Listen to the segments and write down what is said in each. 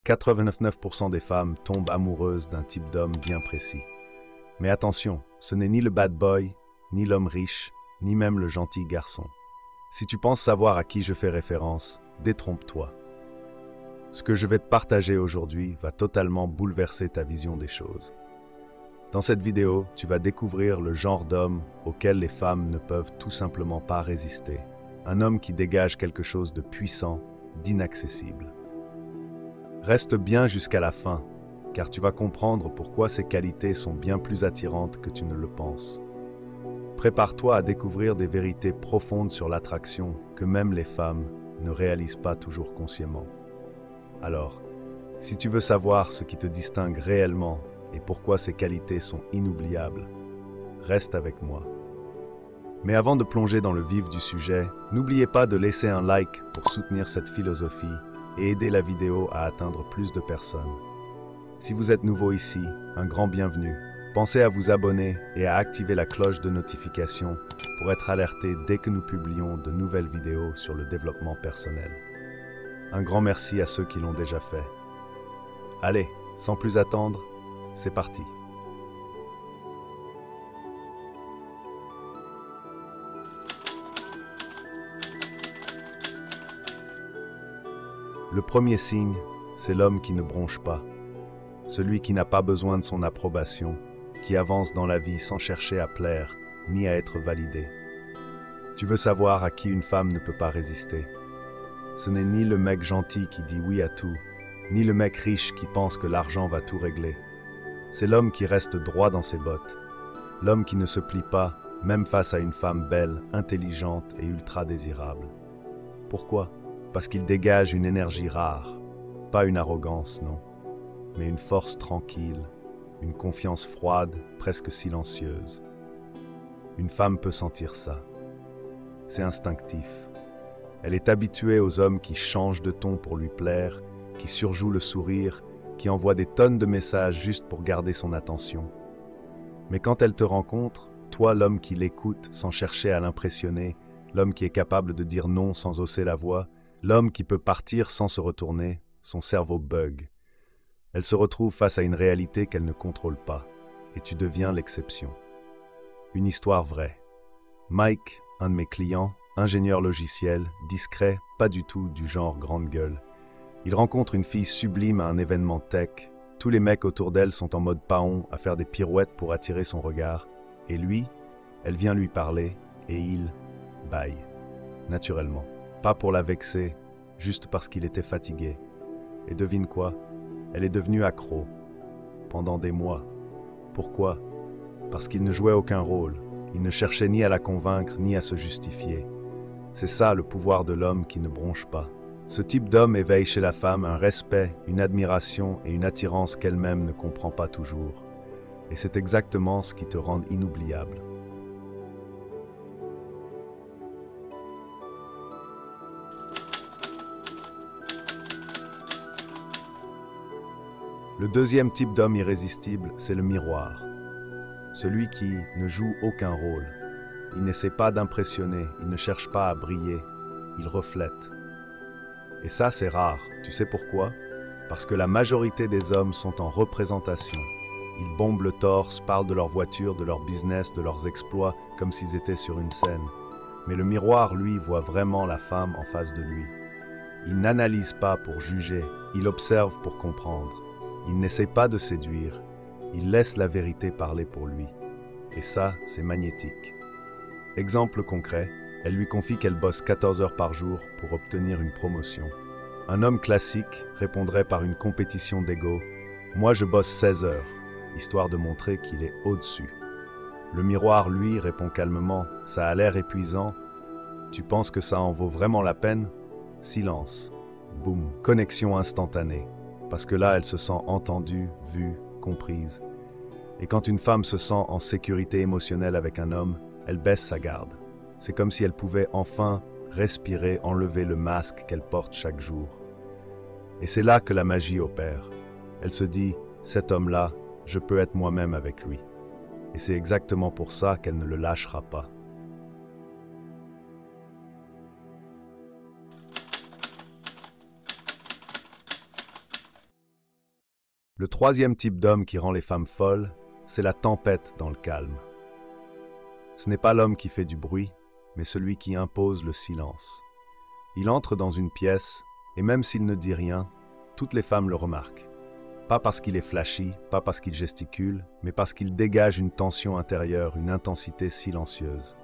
99% des femmes tombent amoureuses d'un type d'homme bien précis. Mais attention, ce n'est ni le bad boy, ni l'homme riche, ni même le gentil garçon. Si tu penses savoir à qui je fais référence, détrompe-toi. Ce que je vais te partager aujourd'hui va totalement bouleverser ta vision des choses. Dans cette vidéo, tu vas découvrir le genre d'homme auquel les femmes ne peuvent tout simplement pas résister. Un homme qui dégage quelque chose de puissant, d'inaccessible. Reste bien jusqu'à la fin, car tu vas comprendre pourquoi ces qualités sont bien plus attirantes que tu ne le penses. Prépare-toi à découvrir des vérités profondes sur l'attraction que même les femmes ne réalisent pas toujours consciemment. Alors, si tu veux savoir ce qui te distingue réellement et pourquoi ces qualités sont inoubliables, reste avec moi. Mais avant de plonger dans le vif du sujet, n'oubliez pas de laisser un like pour soutenir cette philosophie et aider la vidéo à atteindre plus de personnes. Si vous êtes nouveau ici, un grand bienvenue. Pensez à vous abonner et à activer la cloche de notification pour être alerté dès que nous publions de nouvelles vidéos sur le développement personnel. Un grand merci à ceux qui l'ont déjà fait. Allez, sans plus attendre, c'est parti. Le premier signe, c'est l'homme qui ne bronche pas. Celui qui n'a pas besoin de son approbation, qui avance dans la vie sans chercher à plaire, ni à être validé. Tu veux savoir à qui une femme ne peut pas résister. Ce n'est ni le mec gentil qui dit oui à tout, ni le mec riche qui pense que l'argent va tout régler. C'est l'homme qui reste droit dans ses bottes. L'homme qui ne se plie pas, même face à une femme belle, intelligente et ultra désirable. Pourquoi ? Parce qu'il dégage une énergie rare. Pas une arrogance, non, mais une force tranquille, une confiance froide, presque silencieuse. Une femme peut sentir ça. C'est instinctif. Elle est habituée aux hommes qui changent de ton pour lui plaire, qui surjouent le sourire, qui envoient des tonnes de messages juste pour garder son attention. Mais quand elle te rencontre, toi l'homme qui l'écoute sans chercher à l'impressionner, l'homme qui est capable de dire non sans hausser la voix, l'homme qui peut partir sans se retourner, son cerveau bug. Elle se retrouve face à une réalité qu'elle ne contrôle pas, et tu deviens l'exception. Une histoire vraie. Mike, un de mes clients, ingénieur logiciel, discret, pas du tout du genre grande gueule. Il rencontre une fille sublime à un événement tech. Tous les mecs autour d'elle sont en mode paon à faire des pirouettes pour attirer son regard. Et lui, elle vient lui parler, et il baille. Naturellement. Pas pour la vexer, juste parce qu'il était fatigué. Et devine quoi ? Elle est devenue accro. Pendant des mois. Pourquoi ? Parce qu'il ne jouait aucun rôle. Il ne cherchait ni à la convaincre, ni à se justifier. C'est ça le pouvoir de l'homme qui ne bronche pas. Ce type d'homme éveille chez la femme un respect, une admiration et une attirance qu'elle-même ne comprend pas toujours. Et c'est exactement ce qui te rend inoubliable. Le deuxième type d'homme irrésistible, c'est le miroir. Celui qui ne joue aucun rôle. Il n'essaie pas d'impressionner, il ne cherche pas à briller, il reflète. Et ça, c'est rare. Tu sais pourquoi ? Parce que la majorité des hommes sont en représentation. Ils bombent le torse, parlent de leur voiture, de leur business, de leurs exploits, comme s'ils étaient sur une scène. Mais le miroir, lui, voit vraiment la femme en face de lui. Il n'analyse pas pour juger, il observe pour comprendre. Il n'essaie pas de séduire, il laisse la vérité parler pour lui. Et ça, c'est magnétique. Exemple concret, elle lui confie qu'elle bosse 14 heures par jour pour obtenir une promotion. Un homme classique répondrait par une compétition d'ego « Moi je bosse 16 heures », histoire de montrer qu'il est au-dessus. Le miroir, lui, répond calmement « Ça a l'air épuisant, tu penses que ça en vaut vraiment la peine ?» Silence. Boum. Connexion instantanée. Parce que là, elle se sent entendue, vue, comprise. Et quand une femme se sent en sécurité émotionnelle avec un homme, elle baisse sa garde. C'est comme si elle pouvait enfin respirer, enlever le masque qu'elle porte chaque jour. Et c'est là que la magie opère. Elle se dit, cet homme-là, je peux être moi-même avec lui. Et c'est exactement pour ça qu'elle ne le lâchera pas. Le troisième type d'homme qui rend les femmes folles, c'est la tempête dans le calme. Ce n'est pas l'homme qui fait du bruit, mais celui qui impose le silence. Il entre dans une pièce, et même s'il ne dit rien, toutes les femmes le remarquent. Pas parce qu'il est flashy, pas parce qu'il gesticule, mais parce qu'il dégage une tension intérieure, une intensité silencieuse.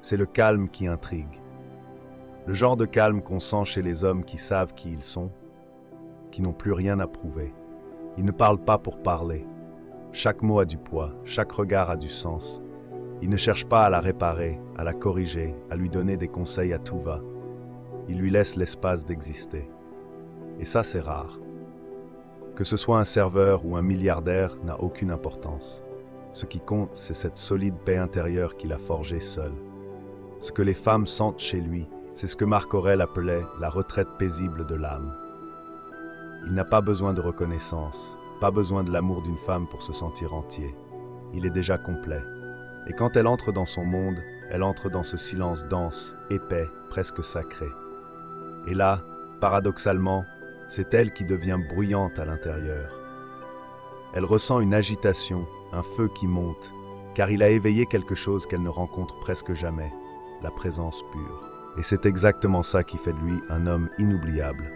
C'est le calme qui intrigue. Le genre de calme qu'on sent chez les hommes qui savent qui ils sont, qui n'ont plus rien à prouver. Ils ne parlent pas pour parler. Chaque mot a du poids, chaque regard a du sens. Ils ne cherchent pas à la réparer, à la corriger, à lui donner des conseils à tout va. Ils lui laissent l'espace d'exister. Et ça, c'est rare. Que ce soit un serveur ou un milliardaire n'a aucune importance. Ce qui compte, c'est cette solide paix intérieure qu'il a forgée seul. Ce que les femmes sentent chez lui, c'est ce que Marc Aurèle appelait la retraite paisible de l'âme. Il n'a pas besoin de reconnaissance, pas besoin de l'amour d'une femme pour se sentir entier. Il est déjà complet. Et quand elle entre dans son monde, elle entre dans ce silence dense, épais, presque sacré. Et là, paradoxalement, c'est elle qui devient bruyante à l'intérieur. Elle ressent une agitation, un feu qui monte, car il a éveillé quelque chose qu'elle ne rencontre presque jamais, la présence pure. Et c'est exactement ça qui fait de lui un homme inoubliable.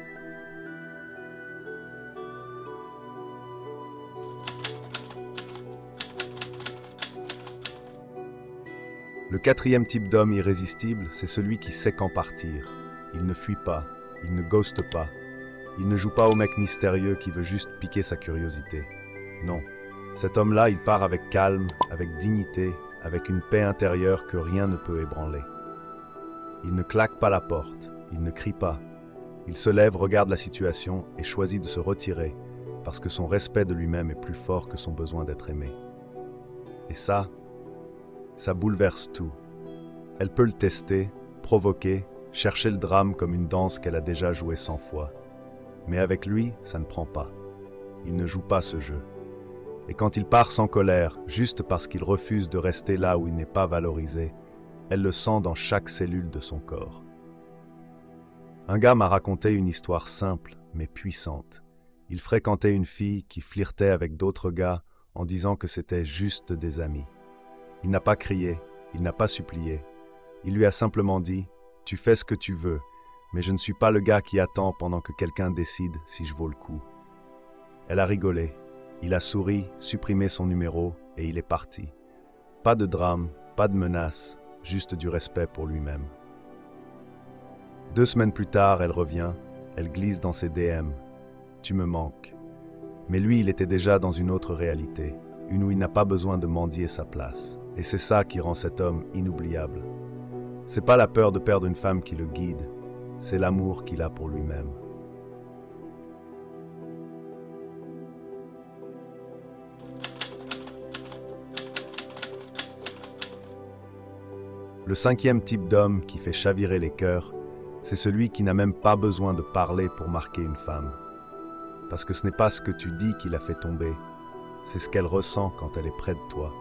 Le quatrième type d'homme irrésistible, c'est celui qui sait quand partir. Il ne fuit pas, il ne ghoste pas, il ne joue pas au mec mystérieux qui veut juste piquer sa curiosité. Non, cet homme-là, il part avec calme, avec dignité, avec une paix intérieure que rien ne peut ébranler. Il ne claque pas la porte, il ne crie pas. Il se lève, regarde la situation et choisit de se retirer parce que son respect de lui-même est plus fort que son besoin d'être aimé. Et ça bouleverse tout. Elle peut le tester, provoquer, chercher le drame comme une danse qu'elle a déjà jouée 100 fois. Mais avec lui, ça ne prend pas. Il ne joue pas ce jeu. Et quand il part sans colère, juste parce qu'il refuse de rester là où il n'est pas valorisé, elle le sent dans chaque cellule de son corps. Un gars m'a raconté une histoire simple, mais puissante. Il fréquentait une fille qui flirtait avec d'autres gars en disant que c'était juste des amis. Il n'a pas crié, il n'a pas supplié. Il lui a simplement dit « Tu fais ce que tu veux, mais je ne suis pas le gars qui attend pendant que quelqu'un décide si je vaux le coup. » Elle a rigolé. Il a souri, supprimé son numéro et il est parti. Pas de drame, pas de menace, juste du respect pour lui-même. 2 semaines plus tard, elle revient, elle glisse dans ses DM. « Tu me manques. » Mais lui, il était déjà dans une autre réalité, une où il n'a pas besoin de mendier sa place. Et c'est ça qui rend cet homme inoubliable. C'est pas la peur de perdre une femme qui le guide, c'est l'amour qu'il a pour lui-même. Le 5e type d'homme qui fait chavirer les cœurs, c'est celui qui n'a même pas besoin de parler pour marquer une femme. Parce que ce n'est pas ce que tu dis qui la fait tomber, c'est ce qu'elle ressent quand elle est près de toi.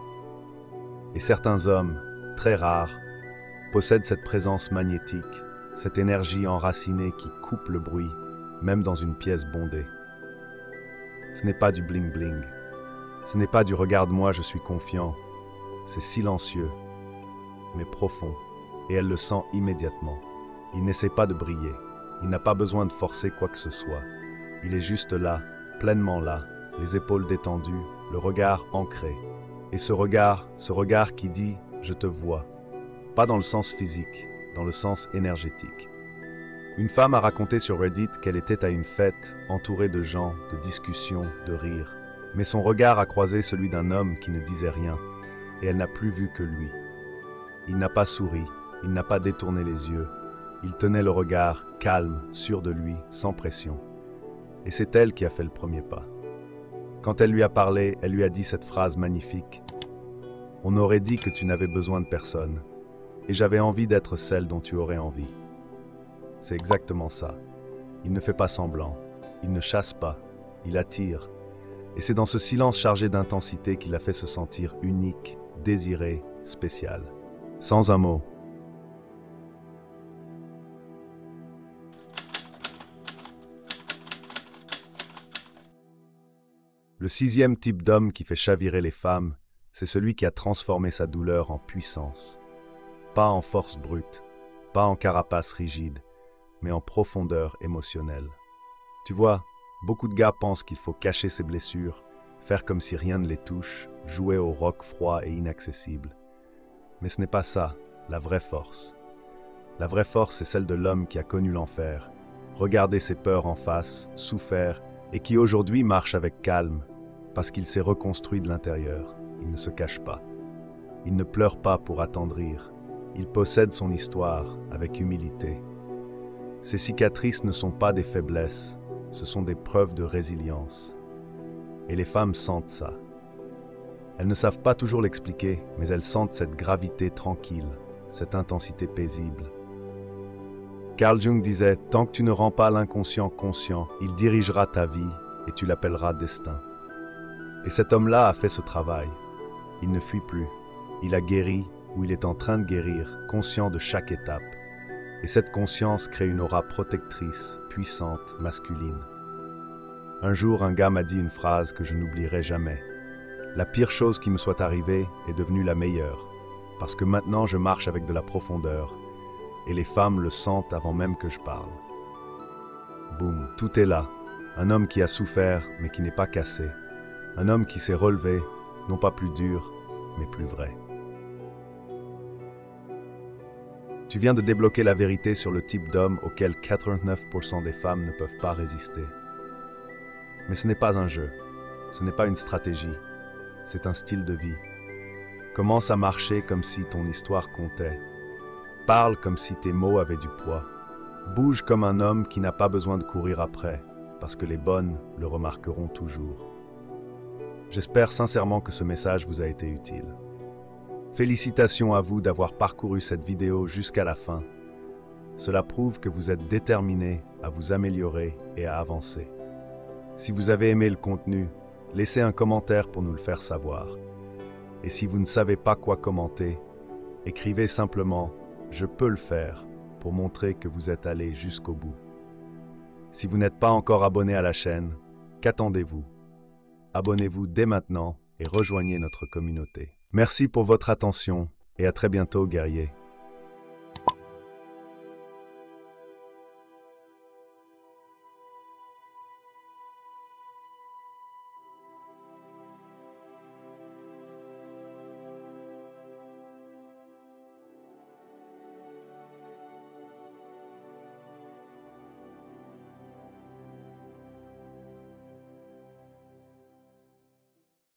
Et certains hommes, très rares, possèdent cette présence magnétique, cette énergie enracinée qui coupe le bruit, même dans une pièce bondée. Ce n'est pas du bling-bling, ce n'est pas du « regarde-moi, je suis confiant », c'est silencieux, mais profond, et elle le sent immédiatement. Il n'essaie pas de briller, il n'a pas besoin de forcer quoi que ce soit. Il est juste là, pleinement là, les épaules détendues, le regard ancré. Et ce regard qui dit « je te vois », pas dans le sens physique, dans le sens énergétique. Une femme a raconté sur Reddit qu'elle était à une fête, entourée de gens, de discussions, de rires. Mais son regard a croisé celui d'un homme qui ne disait rien, et elle n'a plus vu que lui. Il n'a pas souri, il n'a pas détourné les yeux. Il tenait le regard, calme, sûr de lui, sans pression. Et c'est elle qui a fait le premier pas. Quand elle lui a parlé, elle lui a dit cette phrase magnifique. « On aurait dit que tu n'avais besoin de personne, et j'avais envie d'être celle dont tu aurais envie. » C'est exactement ça. Il ne fait pas semblant, il ne chasse pas, il attire. Et c'est dans ce silence chargé d'intensité qu'il a fait se sentir unique, désiré, spécial. Sans un mot. Le sixième type d'homme qui fait chavirer les femmes, c'est celui qui a transformé sa douleur en puissance. Pas en force brute, pas en carapace rigide, mais en profondeur émotionnelle. Tu vois, beaucoup de gars pensent qu'il faut cacher ses blessures, faire comme si rien ne les touche, jouer au roc froid et inaccessible. Mais ce n'est pas ça, la vraie force. La vraie force, c'est celle de l'homme qui a connu l'enfer, regardé ses peurs en face, souffert, et qui aujourd'hui marche avec calme, parce qu'il s'est reconstruit de l'intérieur. Il ne se cache pas. Il ne pleure pas pour attendrir. Il possède son histoire avec humilité. Ces cicatrices ne sont pas des faiblesses, ce sont des preuves de résilience. Et les femmes sentent ça. Elles ne savent pas toujours l'expliquer, mais elles sentent cette gravité tranquille, cette intensité paisible. Carl Jung disait « Tant que tu ne rends pas l'inconscient conscient, il dirigera ta vie et tu l'appelleras destin. » Et cet homme-là a fait ce travail. Il ne fuit plus. Il a guéri ou il est en train de guérir, conscient de chaque étape. Et cette conscience crée une aura protectrice, puissante, masculine. Un jour, un gars m'a dit une phrase que je n'oublierai jamais. La pire chose qui me soit arrivée est devenue la meilleure, parce que maintenant je marche avec de la profondeur, et les femmes le sentent avant même que je parle. Boum, tout est là. Un homme qui a souffert, mais qui n'est pas cassé. Un homme qui s'est relevé, non pas plus dur, mais plus vrai. Tu viens de débloquer la vérité sur le type d'homme auquel 89% des femmes ne peuvent pas résister. Mais ce n'est pas un jeu, ce n'est pas une stratégie, c'est un style de vie. Commence à marcher comme si ton histoire comptait. Parle comme si tes mots avaient du poids. Bouge comme un homme qui n'a pas besoin de courir après, parce que les bonnes le remarqueront toujours. J'espère sincèrement que ce message vous a été utile. Félicitations à vous d'avoir parcouru cette vidéo jusqu'à la fin. Cela prouve que vous êtes déterminé à vous améliorer et à avancer. Si vous avez aimé le contenu, laissez un commentaire pour nous le faire savoir. Et si vous ne savez pas quoi commenter, écrivez simplement « Je peux le faire » pour montrer que vous êtes allé jusqu'au bout. Si vous n'êtes pas encore abonné à la chaîne, qu'attendez-vous? Abonnez-vous dès maintenant et rejoignez notre communauté. Merci pour votre attention et à très bientôt, guerriers.